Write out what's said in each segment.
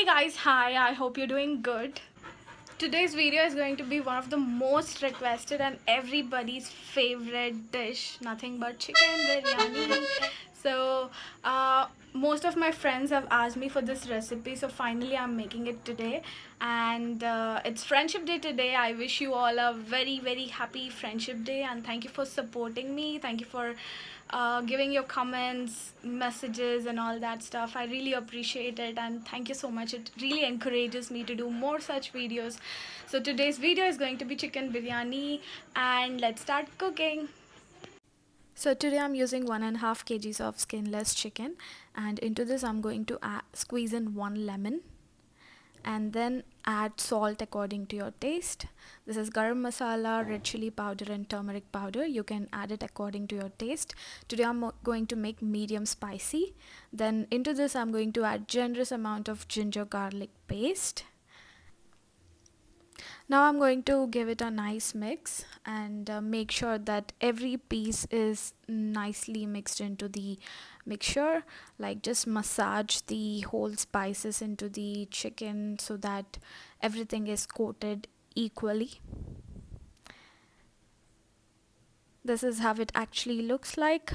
Hey guys, hi, I hope you're doing good. Today's video is going to be one of the most requested and everybody's favorite dish, nothing but chicken biryani. So, most of my friends have asked me for this recipe, so finally I'm making it today. And it's Friendship Day today. I wish you all a very, very happy Friendship Day, and thank you for supporting me. Thank you for giving your comments, messages, and all that stuff. I really appreciate it, and thank you so much. It really encourages me to do more such videos. So today's video is going to be chicken biryani, and let's start cooking. So today I'm using 1.5 kgs of skinless chicken, and into this I'm going to squeeze in 1 lemon, and then add salt according to your taste. This is garam masala, red chili powder, and turmeric powder. You can add it according to your taste. Today I'm going to make medium spicy. Then into this I'm going to add generous amount of ginger garlic paste. Now I'm going to give it a nice mix and make sure that every piece is nicely mixed into the mixture. Like, just massage the whole spices into the chicken so that everything is coated equally. This is how it actually looks like.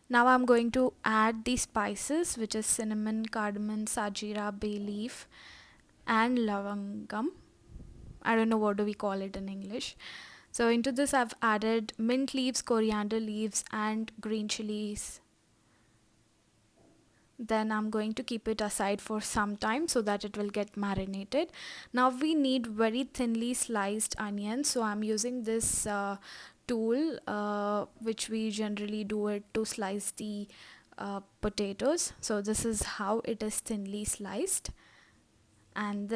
Now I'm going to add the spices, which is cinnamon, cardamom, sajira, bay leaf, and lavangam. I don't know what do we call it in English. So into this I've added mint leaves, coriander leaves, and green chilies. Then I'm going to keep it aside for some time so that it will get marinated. Now we need very thinly sliced onions, so I'm using this tool which we generally do it to slice the potatoes. So this is how it is thinly sliced. And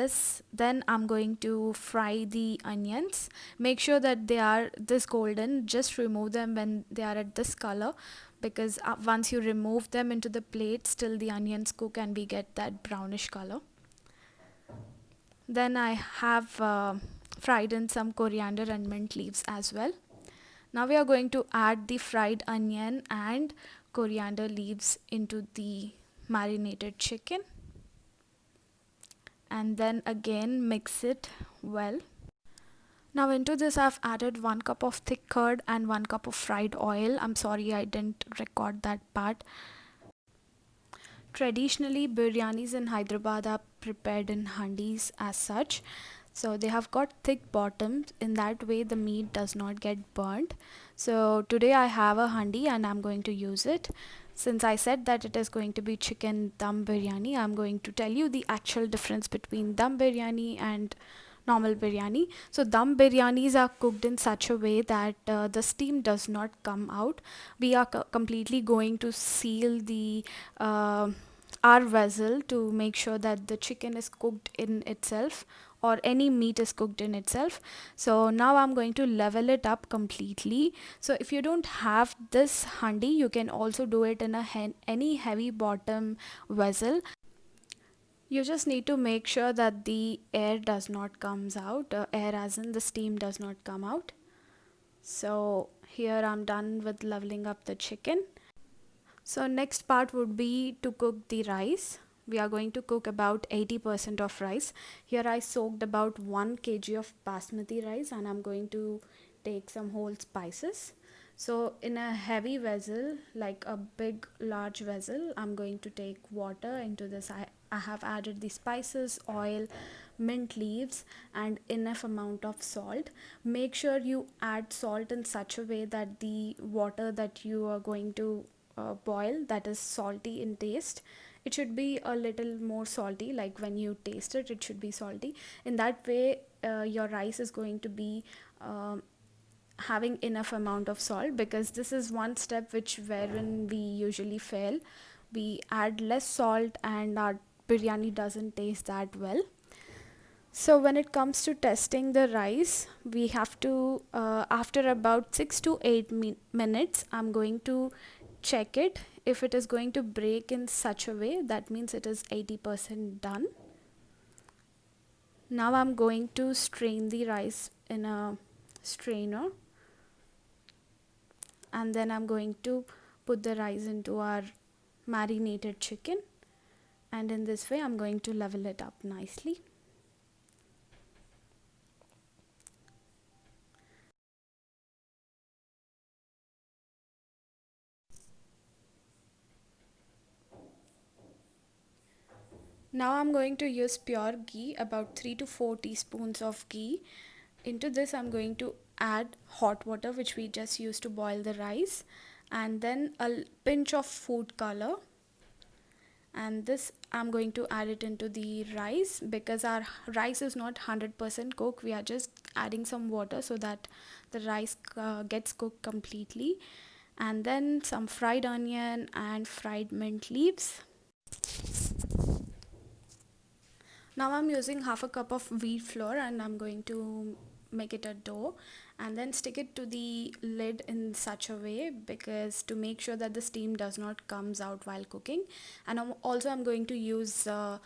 then I'm going to fry the onions. Make sure that they are this golden. Just remove them when they are at this color, because once you remove them into the plate, still the onions cook and we get that brownish color. Then I have fried in some coriander and mint leaves as well. Now we are going to add the fried onion and coriander leaves into the marinated chicken, and then again mix it well. Now into this I've added 1 cup of thick curd and 1 cup of fried oil. I'm sorry I didn't record that part. Traditionally, biryanis in Hyderabad are prepared in handis as such. So they have got thick bottoms. In that way the meat does not get burnt. So today I have a handi and I'm going to use it. Since I said that it is going to be chicken dum biryani, I'm going to tell you the actual difference between dum biryani and normal biryani. So dum biryanis are cooked in such a way that the steam does not come out. We are completely going to seal the our vessel to make sure that the chicken is cooked in itself, or any meat is cooked in itself. So now I'm going to level it up completely. So if you don't have this handi, you can also do it in a any heavy bottom vessel. You just need to make sure that the air does not comes out, air as in the steam does not come out. So here I'm done with leveling up the chicken. So next part would be to cook the rice. We are going to cook about 80% of rice. Here I soaked about 1 kg of basmati rice, and I'm going to take some whole spices. So in a heavy vessel, like a big large vessel, I'm going to take water. Into this I have added the spices, oil, mint leaves, and enough amount of salt. Make sure you add salt in such a way that the water that you are going to boil, that is salty in taste. It should be a little more salty, like when you taste it, it should be salty. In that way your rice is going to be having enough amount of salt, because this is one step which wherein we usually fail. We add less salt and our biryani doesn't taste that well. So when it comes to testing the rice, we have to after about 6 to 8 minutes I'm going to check it. If it is going to break in such a way, that means it is 80% done. Now I'm going to strain the rice in a strainer, and then I'm going to put the rice into our marinated chicken, and in this way I'm going to level it up nicely. Now I'm going to use pure ghee, about 3 to 4 teaspoons of ghee. Into this I'm going to add hot water which we just used to boil the rice, and then a pinch of food color, and this I'm going to add it into the rice. Because our rice is not 100% cooked, we are just adding some water so that the rice gets cooked completely. And then some fried onion and fried mint leaves. Now I'm using half a cup of wheat flour and I'm going to make it a dough, and then stick it to the lid in such a way, because to make sure that the steam does not comes out while cooking. And I'm going to use a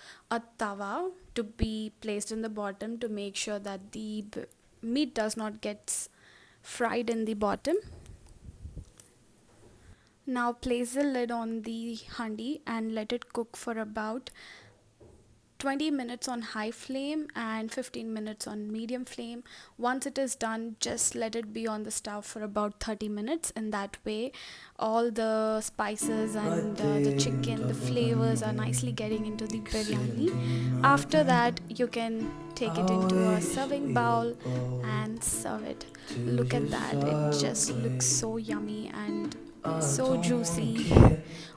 tawa to be placed in the bottom to make sure that the meat does not get fried in the bottom. Now place the lid on the handi and let it cook for about 20 minutes on high flame and 15 minutes on medium flame. Once it is done, just let it be on the stove for about 30 minutes. In that way, all the spices and the chicken, the flavors are nicely getting into the biryani. After that, you can take it into a serving bowl and serve it. Look at that, it just looks so yummy and so juicy.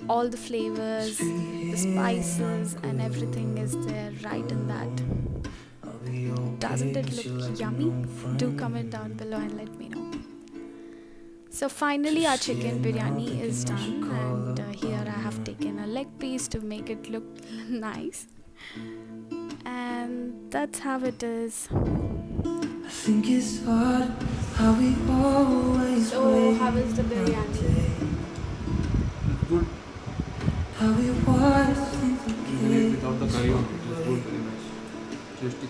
All the flavors, the spices and everything is there right in that. Doesn't it look yummy? Do comment down below and let me know. So finally our chicken biryani is done, and here I have taken a leg piece to make it look nice, and that's how it is. I think it's odd how we always So how is the biryani? Good. how we watch things Made without the curry, it is good, very nice. Tasty.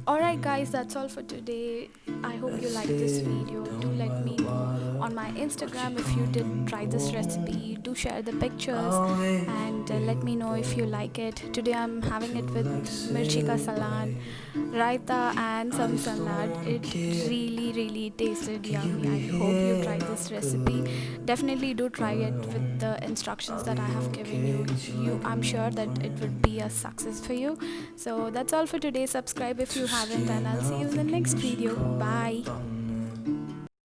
Alright guys, that's all for today. I hope you liked this video. Do let me know on my Instagram if you did try this recipe. Do share the pictures and let me know if you like it. Today I'm having it with mirchi ka salan, raita and some salad. It really tasted yummy. I hope you try this recipe. Definitely do try it with the instructions that I have given you. I'm sure that it would be a success for you. So that's all for today. Subscribe if you haven't, and I'll see you in the next video. Bye.